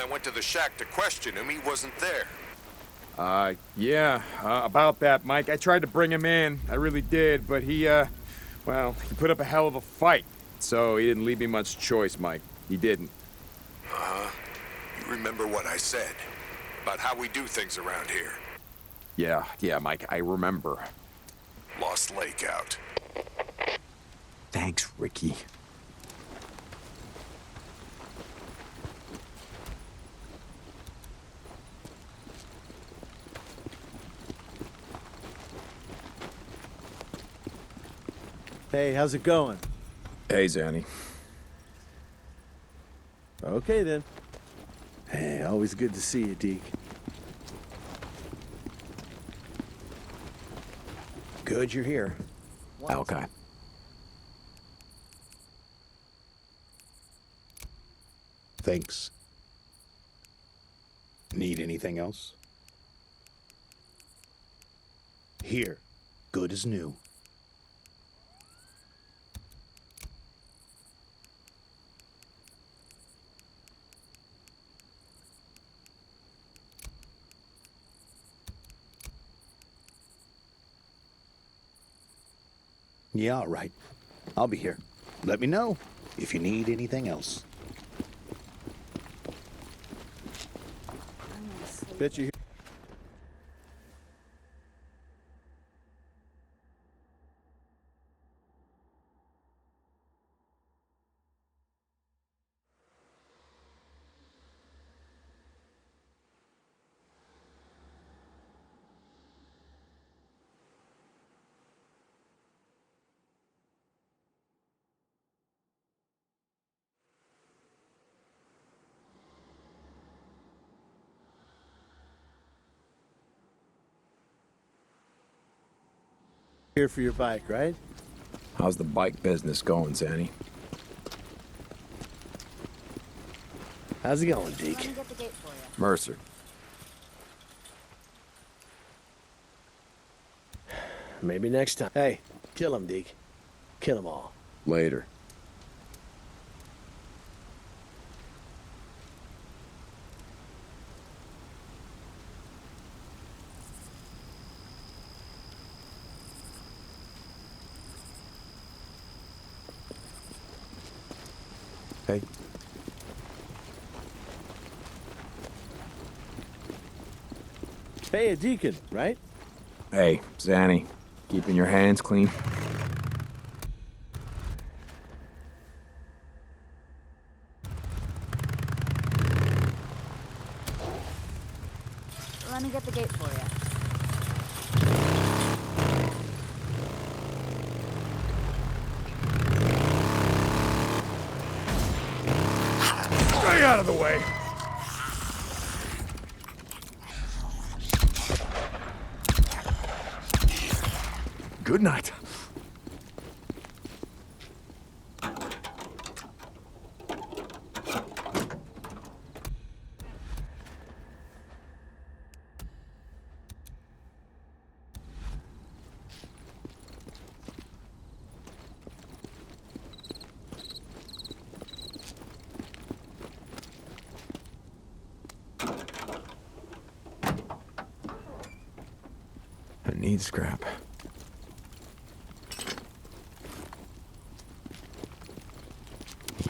I went to the shack to question him, he wasn't there. Yeah, about that, Mike. I tried to bring him in. I really did, but well, he put up a hell of a fight. So he didn't leave me much choice, Mike. He didn't. Uh-huh. You remember what I said about how we do things around here? Yeah, Mike, I remember. Lost Lake out. Thanks, Ricky. Hey, how's it going? Hey, Zanny. Okay, then. Hey, always good to see you, Deke. Good you're here. Okay. Thanks. Need anything else? Here. Good as new. Yeah, all right. I'll be here. Let me know if you need anything else. Bet you. Here for your bike, right? How's the bike business going, Zanny? How's it going, Let Deke? me get the gate for you. Mercer. Maybe next time. Hey, kill him, Deke. Kill them all. Later. Hey. Hey, a deacon, right? Hey, Zanny. Keeping your hands clean? Let me get the gate for you. Stay out of the way! Good night. I need scrap.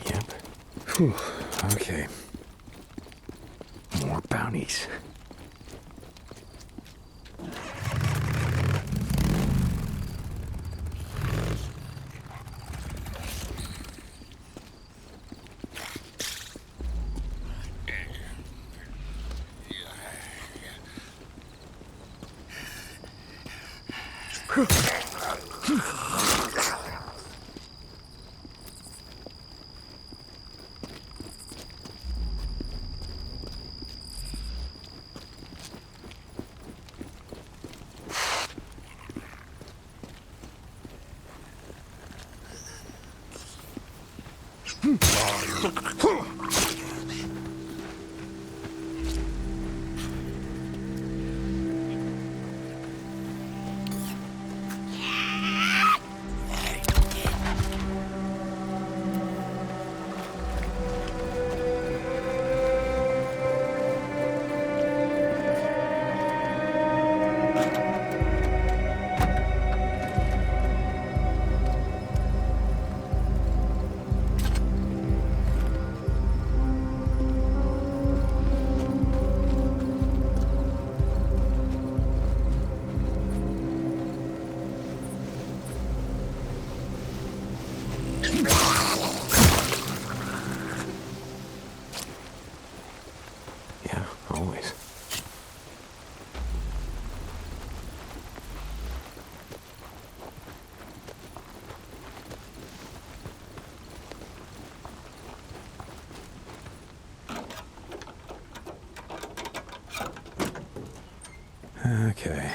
Yep. Whew. Okay. More bounties. noise? Okay.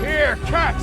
Here, catch!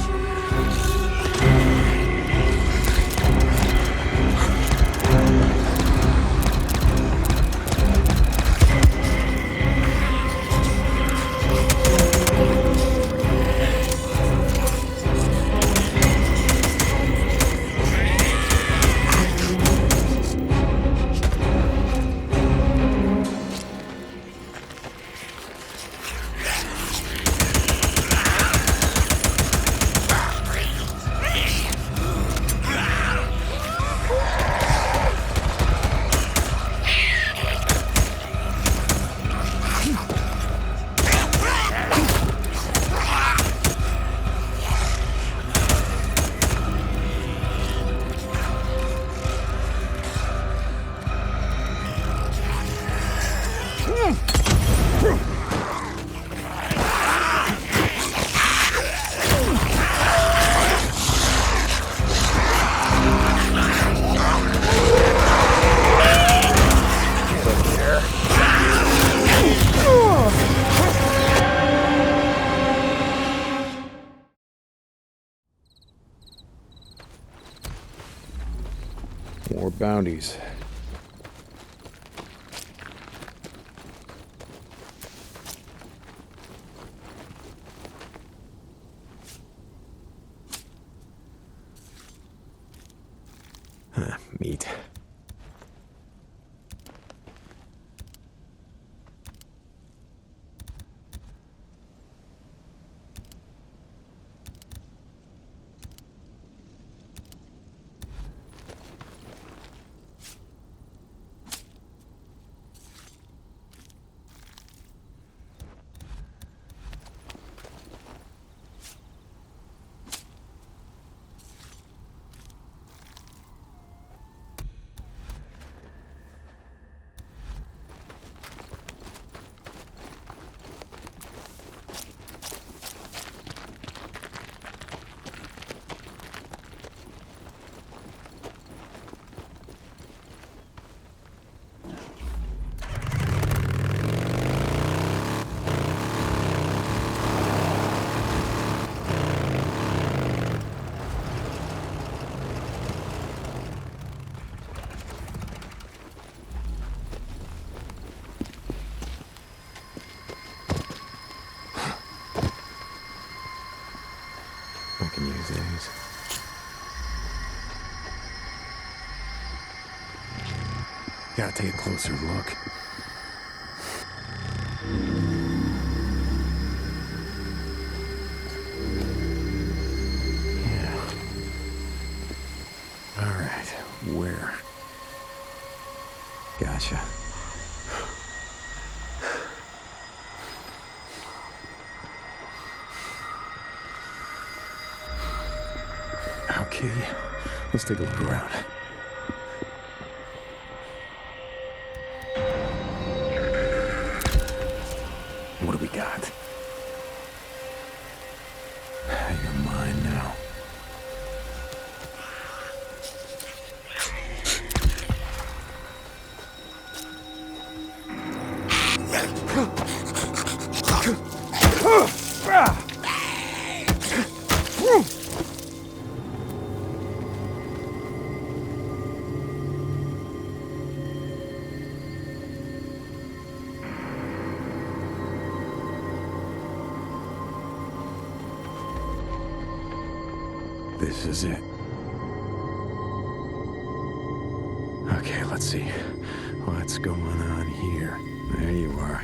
More bounties. Meat. days. Gotta take a closer look. Yeah. All right, where? Gotcha. Okay, let's take a look around. What do we got? You're mine now. This is it. Okay, let's see. What's going on here? There you are.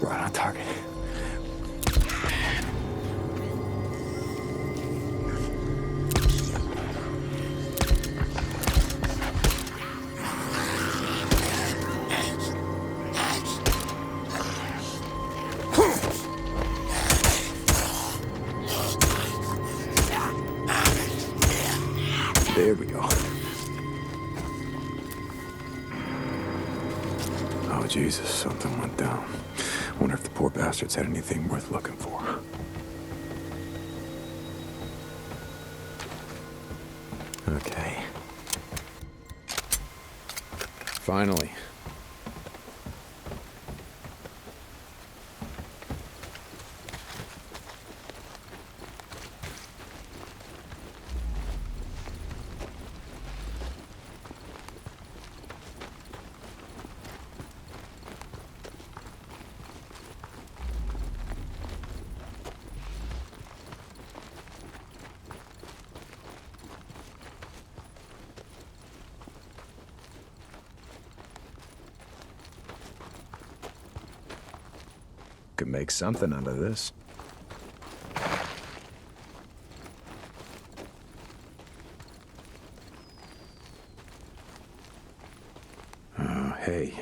Right on target. There we go. Oh, Jesus, something went down. Wonder if the poor bastards had anything worth looking for. Okay. Finally. Could make something out of this. Hey,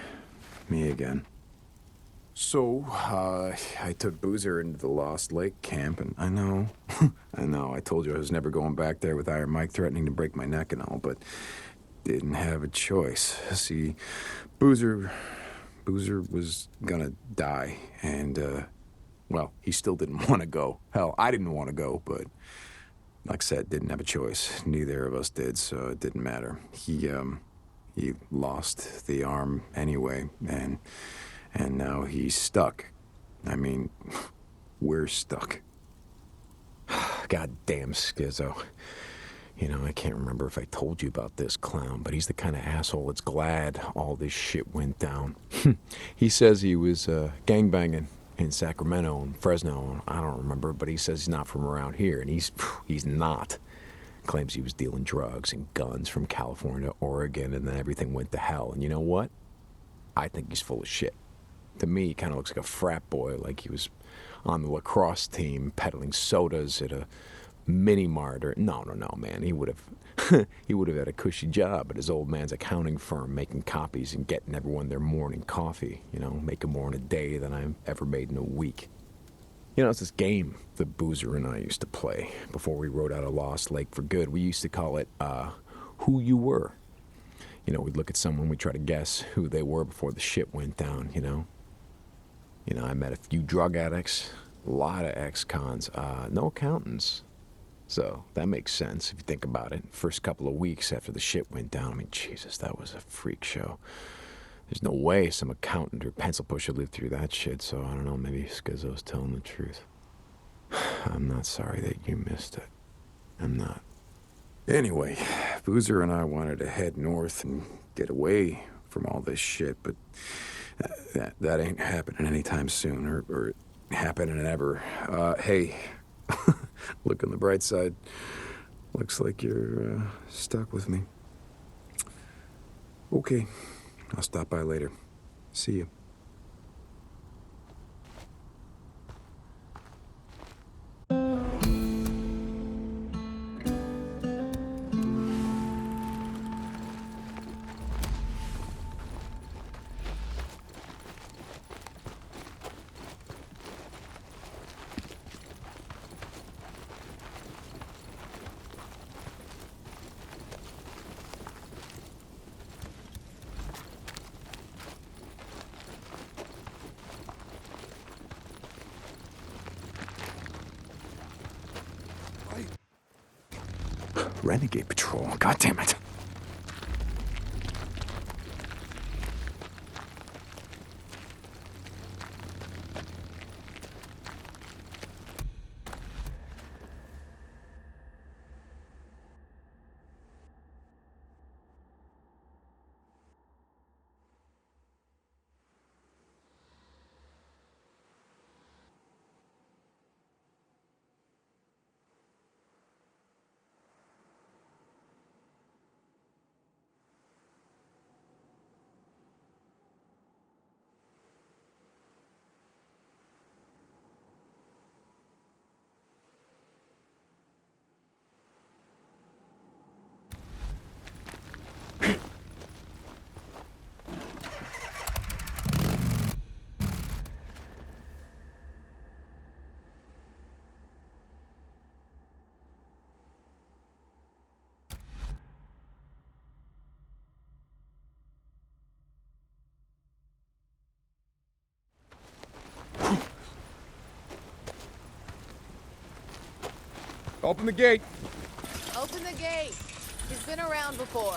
me again. So, I took Boozer into the Lost Lake camp, and I know, I told you I was never going back there with Iron Mike threatening to break my neck and all, but didn't have a choice. See, Boozer was gonna die, and, well, he still didn't want to go. Hell, I didn't want to go, but like I said, didn't have a choice. Neither of us did, so it didn't matter. He lost the arm anyway, and now he's stuck. I mean, we're stuck. Goddamn Schizo. You know, I can't remember if I told you about this clown, but he's the kind of asshole that's glad all this shit went down. He says he was gangbanging in Sacramento and Fresno. I don't remember, but he says he's not from around here, and he's not. Claims he was dealing drugs and guns from California to Oregon, and then everything went to hell. And you know what? I think he's full of shit. To me, he kind of looks like a frat boy, like he was on the lacrosse team peddling sodas at a mini mart. Or no, man. He would have he would have had a cushy job at his old man's accounting firm, making copies and getting everyone their morning coffee. You know, making more in a day than I've ever made in a week. You know, it's this game that Boozer and I used to play before we rode out of Lost Lake for good. We used to call it Who You Were. You know, we'd look at someone, we'd try to guess who they were before the shit went down, you know. You know, I met a few drug addicts, a lot of ex-cons, no accountants. So that makes sense if you think about it. First couple of weeks after the shit went down, I mean, Jesus, that was a freak show. There's no way some accountant or pencil pusher lived through that shit, so I don't know, maybe Schizo's telling the truth. I'm not sorry that you missed it. I'm not. Anyway, Boozer and I wanted to head north and get away from all this shit, but that ain't happening anytime soon, or happening ever. Hey, look on the bright side. Looks like you're stuck with me. Okay, I'll stop by later. See you. Renegade Patrol, God damn it. Open the gate. Open the gate. He's been around before.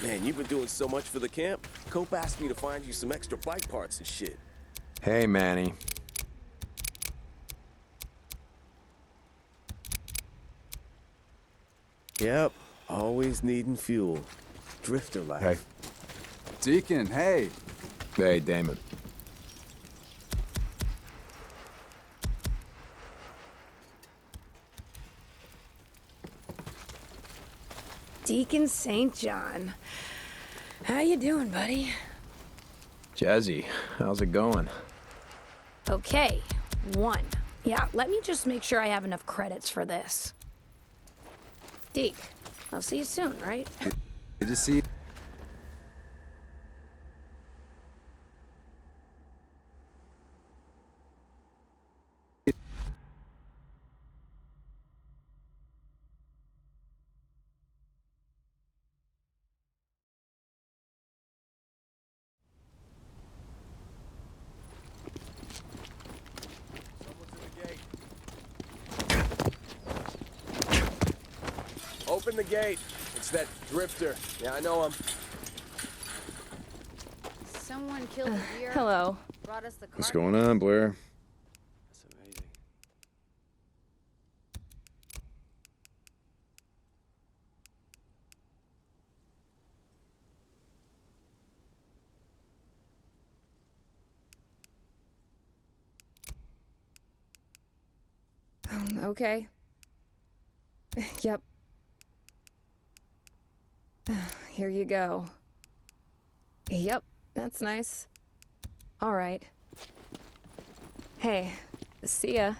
Man, you've been doing so much for the camp. Cope asked me to find you some extra bike parts and shit. Hey, Manny. Yep, always needing fuel. Drifter life. Hey. Deacon, hey. Hey, Damon. Deacon St. John. How you doing, buddy? Jazzy, how's it going? Okay, 1. Yeah, let me just make sure I have enough credits for this. Deke, I'll see you soon, right? Good to see you. Open the gate. It's that drifter. Yeah, I know him. Someone killed a deer. Hello. Brought us the cart. What's going on, Blair? That's amazing. Okay. Yep. Here you go. Yep, that's nice. All right. Hey, see ya.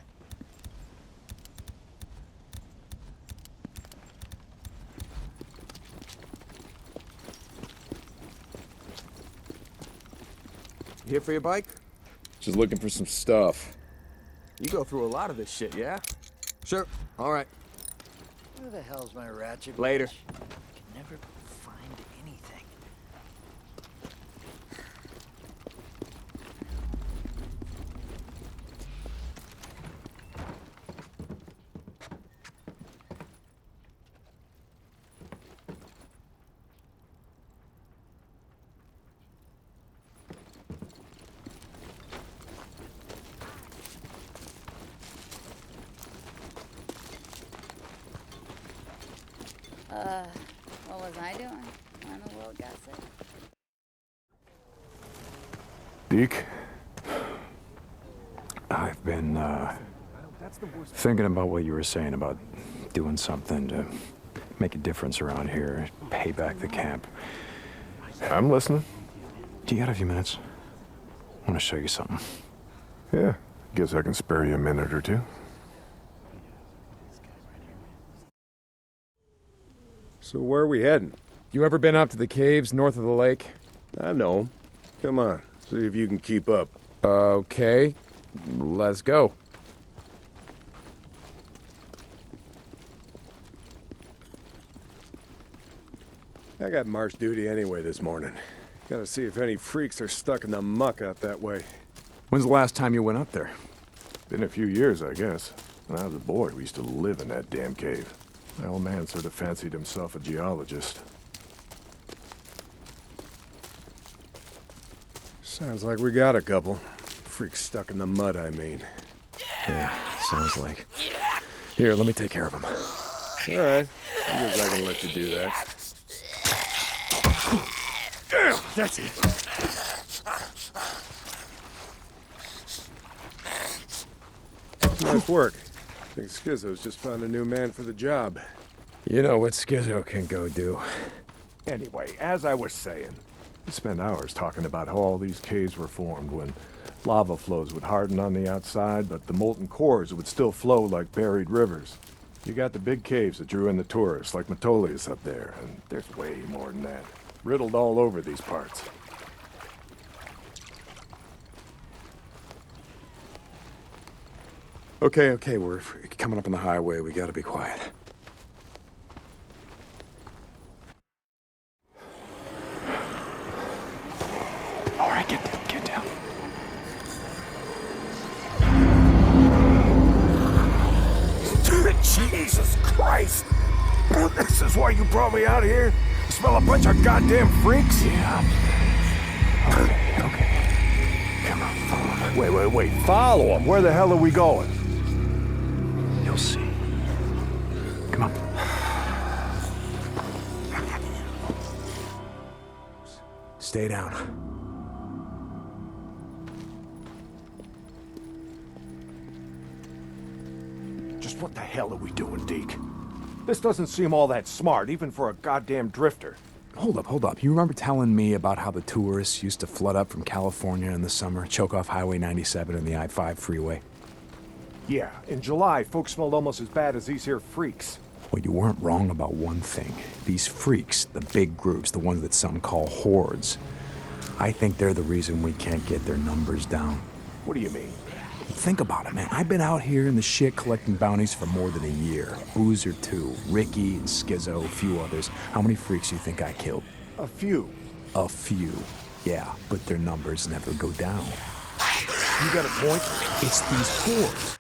Here for your bike? Just looking for some stuff. You go through a lot of this shit, yeah? Sure. All right. Where the hell's my ratchet? Later. wrench? I can never find anything. What was I doing? I'm a little gossip. Deke, I've been, thinking about what you were saying about doing something to make a difference around here, pay back the camp. I'm listening. Do you got a few minutes? I want to show you something. Yeah, guess I can spare you a minute or two. So where are we heading? You ever been up to the caves north of the lake? I know. Come on, see if you can keep up. Okay, let's go. I got march duty anyway this morning. Gotta see if any freaks are stuck in the muck out that way. When's the last time you went up there? Been a few years, I guess. When I was a boy, we used to live in that damn cave. My old man sort of fancied himself a geologist. Sounds like we got a couple. Freaks stuck in the mud, I mean. Yeah, sounds like. Here, let me take care of him. All right. I guess I can let you do that. Damn, that's it. Nice work. I think Schizo's just found a new man for the job. You know what Schizo can go do. Anyway, as I was saying, we spent hours talking about how all these caves were formed when lava flows would harden on the outside, but the molten cores would still flow like buried rivers. You got the big caves that drew in the tourists, like Metolius up there, and there's way more than that. Riddled all over these parts. Okay, we're coming up on the highway. We gotta be quiet. All right, get down. Jesus Christ! This is why you brought me out here? Smell a bunch of goddamn freaks? Yeah. Okay. Come on, follow me. Wait. Follow them? Where the hell are we going? You'll see. Come on. Stay down. Just what the hell are we doing, Deke? This doesn't seem all that smart, even for a goddamn drifter. Hold up. You remember telling me about how the tourists used to flood up from California in the summer, choke off Highway 97 and the I-5 freeway? Yeah, in July, folks smelled almost as bad as these here freaks. Well, you weren't wrong about one thing. These freaks, the big groups, the ones that some call hordes, I think they're the reason we can't get their numbers down. What do you mean? Think about it, man. I've been out here in the shit collecting bounties for more than a year. Boozer too. Ricky and Schizo, a few others. How many freaks do you think I killed? A few. A few. Yeah, but their numbers never go down. You got a point? It's these hordes.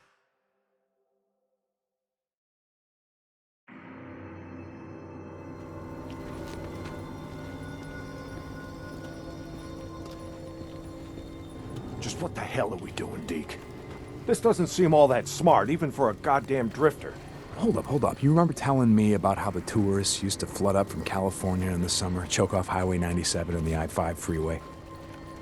Just what the hell are we doing, Deke? This doesn't seem all that smart, even for a goddamn drifter. Hold up. You remember telling me about how the tourists used to flood up from California in the summer, choke off Highway 97 and the I-5 freeway?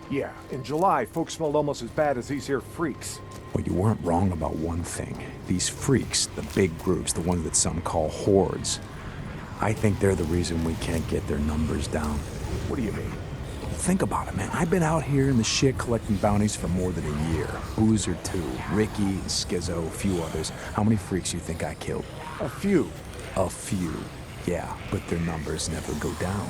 Yeah, in July, folks smelled almost as bad as these here freaks. Well, you weren't wrong about one thing. These freaks, the big groups, the ones that some call hordes, I think they're the reason we can't get their numbers down. What do you mean? Think about it, man. I've been out here in the shit collecting bounties for more than a year. Boozer too. Ricky and Schizo, a few others. How many freaks do you think I killed? A few. A few. Yeah, but their numbers never go down.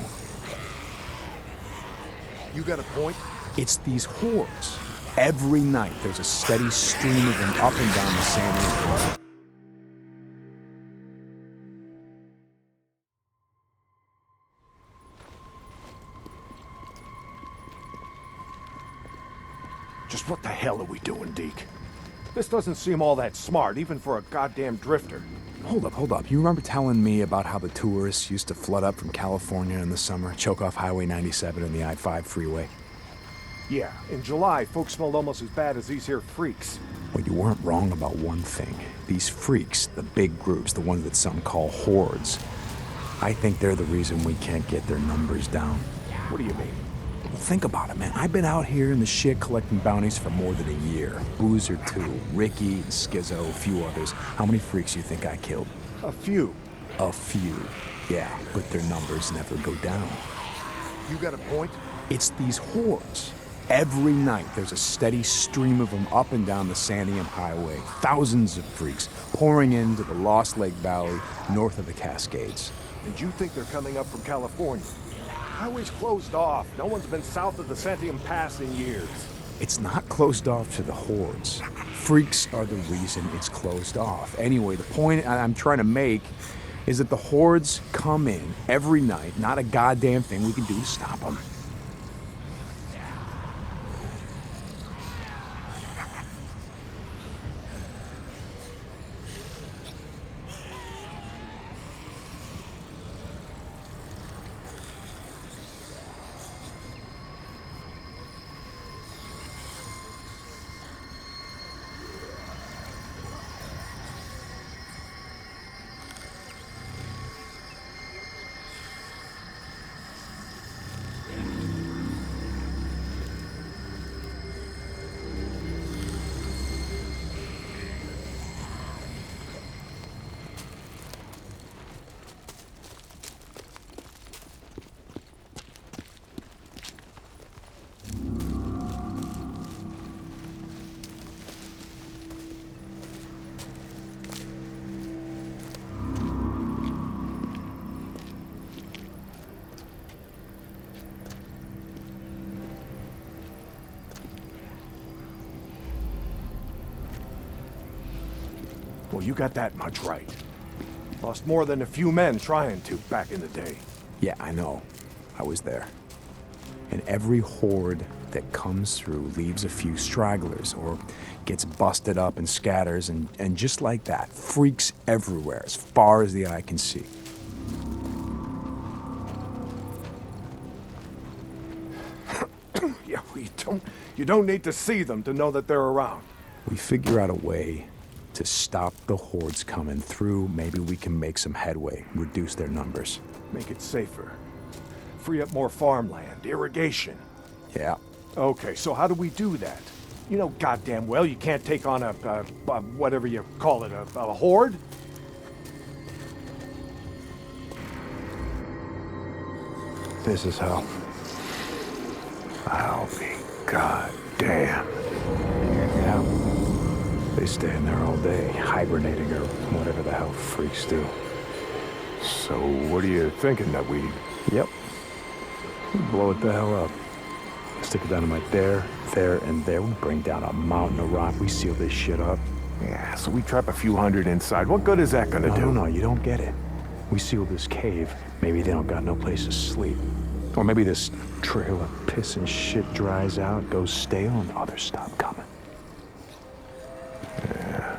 You got a point? It's these hordes. Every night there's a steady stream of them up and down the San Andreas. Just what the hell are we doing, Deke? This doesn't seem all that smart, even for a goddamn drifter. Hold up. You remember telling me about how the tourists used to flood up from California in the summer, choke off Highway 97 and the I-5 freeway? Yeah, in July, folks smelled almost as bad as these here freaks. Well, you weren't wrong about one thing. These freaks, the big groups, the ones that some call hordes, I think they're the reason we can't get their numbers down. What do you mean? Well, think about it, man. I've been out here in the shit collecting bounties for more than a year. Boozer, too. Ricky, Skizzo, a few others. How many freaks you think I killed? A few. A few. Yeah, but their numbers never go down. You got a point? It's these hordes. Every night, there's a steady stream of them up and down the Santiam Highway. Thousands of freaks pouring into the Lost Lake Valley north of the Cascades. And you think they're coming up from California? Highway's closed off. No one's been south of the Santiam Pass in years. It's not closed off to the hordes. Freaks are the reason it's closed off. Anyway, the point I'm trying to make is that the hordes come in every night. Not a goddamn thing we can do to stop them. Well, you got that much right. Lost more than a few men trying to back in the day. Yeah, I know. I was there. And every horde that comes through leaves a few stragglers or gets busted up and scatters, and just like that, freaks everywhere as far as the eye can see. Yeah, you don't need to see them to know that they're around. We figure out a way to stop the hordes coming through. Maybe we can make some headway, reduce their numbers. Make it safer. Free up more farmland, irrigation. Yeah. Okay, so how do we do that? You know goddamn well you can't take on a whatever you call it, a horde? This is how. I'll be goddamn. Yeah. They stay in there all day, hibernating or whatever the hell freaks do. So what are you thinking, that we... Yep. Blow it the hell up. Stick a dynamite there, and there. We bring down a mountain of rock. We seal this shit up. Yeah, so we trap a few hundred inside. What good is that gonna do? No, you don't get it. We seal this cave. Maybe they don't got no place to sleep. Or maybe this trail of piss and shit dries out, goes stale, and others stop coming. Yeah.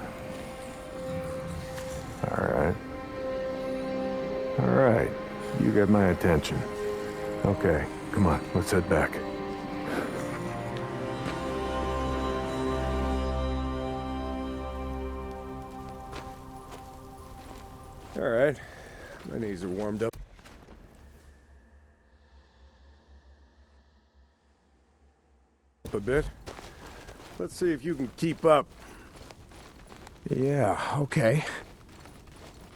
All right. You got my attention. Okay, come on, let's head back. All right. My knees are warmed up a bit. Let's see if you can keep up. Yeah, okay.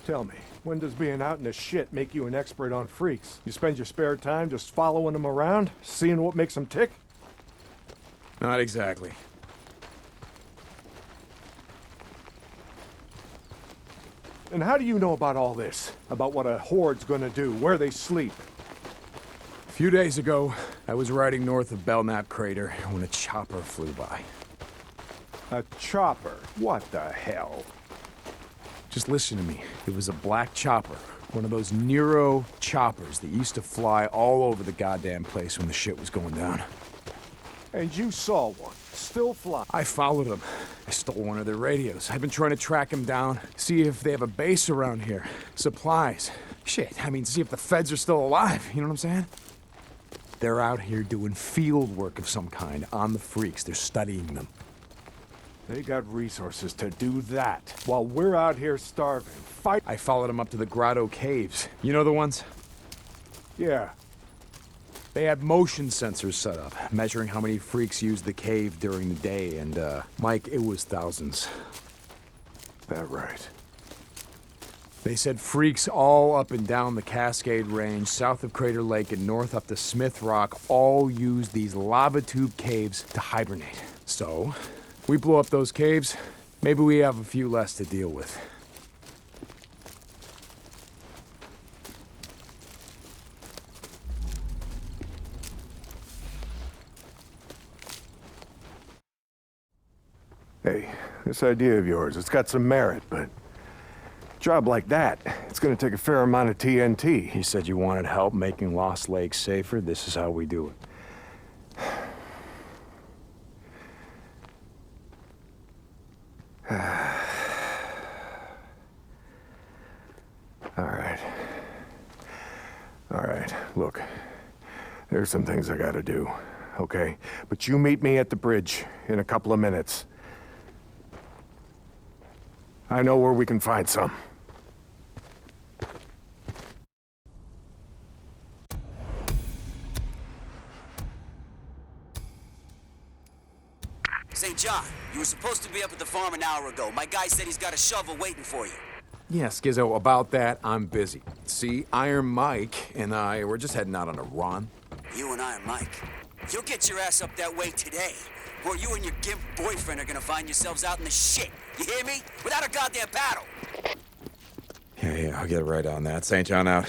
Tell me, when does being out in the shit make you an expert on freaks? You spend your spare time just following them around, seeing what makes them tick? Not exactly. And how do you know about all this? About what a horde's gonna do, where they sleep? A few days ago, I was riding north of Belknap Crater when a chopper flew by. A chopper? What the hell? Just listen to me. It was a black chopper. One of those Nero choppers that used to fly all over the goddamn place when the shit was going down. And you saw one, still flying. I followed them. I stole one of their radios. I've been trying to track them down, see if they have a base around here. Supplies. Shit, I mean, see if the feds are still alive. You know what I'm saying? They're out here doing field work of some kind on the freaks. They're studying them. They got resources to do that, while we're out here starving. Fight. I followed him up to the Grotto Caves. You know the ones? Yeah. They had motion sensors set up, measuring how many freaks used the cave during the day, and, Mike, it was thousands. That right. They said freaks all up and down the Cascade Range, south of Crater Lake and north up to Smith Rock, all used these lava tube caves to hibernate. So, we blow up those caves, maybe we have a few less to deal with. Hey, this idea of yours, it's got some merit, but a job like that, it's gonna take a fair amount of TNT. He said you wanted help making Lost Lake safer. This is how we do it. All right, look. There's some things I gotta do, okay? But you meet me at the bridge in a couple of minutes. I know where we can find some. St. John, you were supposed to be up at the farm an hour ago. My guy said he's got a shovel waiting for you. Yeah, Skizzo, about that, I'm busy. See, Iron Mike and I, we're just heading out on a run. You and Iron Mike. You'll get your ass up that way today, or you and your gimp boyfriend are gonna find yourselves out in the shit. You hear me? Without a goddamn paddle. Yeah, I'll get right on that. St. John out.